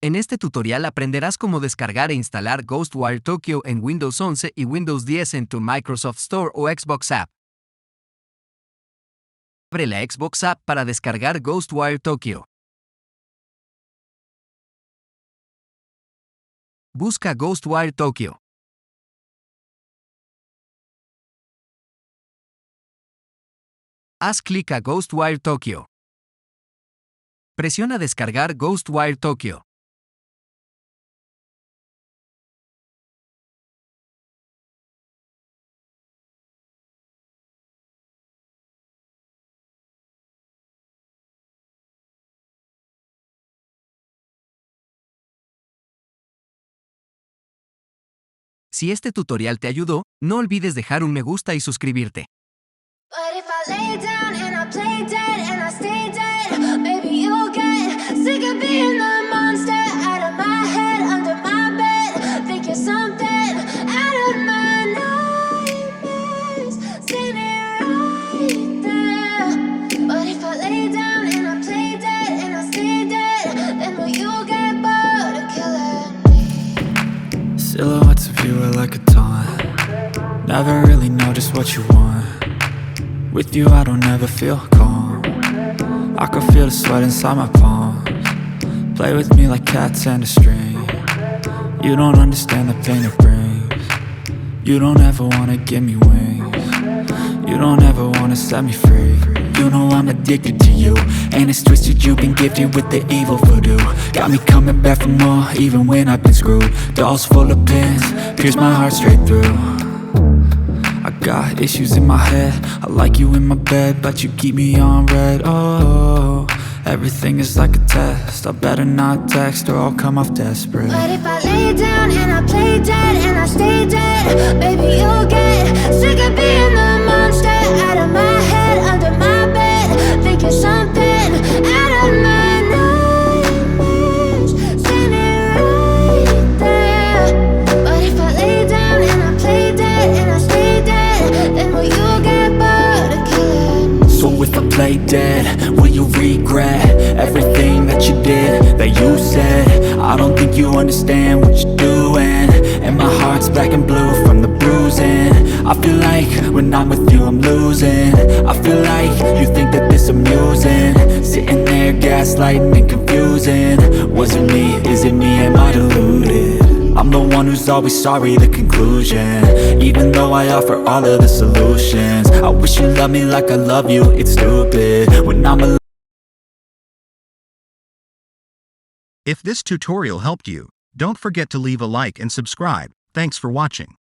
En este tutorial aprenderás cómo descargar e instalar Ghostwire Tokyo en Windows 11 y Windows 10 en tu Microsoft Store o Xbox App. Abre la Xbox App para descargar Ghostwire Tokyo. Busca Ghostwire Tokyo. Haz clic a Ghostwire Tokyo. Presiona descargar Ghostwire Tokyo. Si este tutorial te ayudó, no olvides dejar un me gusta y suscribirte. But if I lay down and I play dead and I stay dead, maybe you'll get sick of being the monster out of my head, under my bed. Think you're something out of my nightmares, standing right there. But if I lay down and I play dead and I stay dead, then will you get bored of killing me? Silhouettes of you are like a taunt. Never really know just what you want. With you I don't ever feel calm. I can feel the sweat inside my palms. Play with me like cats and a string. You don't understand the pain it brings. You don't ever wanna give me wings. You don't ever wanna set me free. You know I'm addicted to you, and it's twisted, you've been gifted with the evil voodoo. Got me coming back for more, even when I've been screwed. Dolls full of pins, pierce my heart straight through. I got issues in my head, I like you in my bed, but you keep me on red. Oh, everything is like a test, I better not text or I'll come off desperate. But if I lay down and I play dead and I stay dead, maybe you'll get sick of being the monster out of my head, under my bed. Think you're something out of my nightmares, standing right there. But if I lay down and I play dead and I stay dead, then will you get bored of killing me? So if I play dead, will you regret everything that you did, that you said? I don't think you understand what you're doing, and my heart's black and blue from the bruising. I feel like when I'm with you I'm losing. I feel like you think that this amusing, sitting there gaslighting and confusing. Was it me? Is it me? Am I deluded? I'm the one who's always sorry, the conclusion. Even though I offer all of the solutions, I wish you loved me like I love you, it's stupid when I'm alone. If this tutorial helped you, don't forget to leave a like and subscribe. Thanks for watching.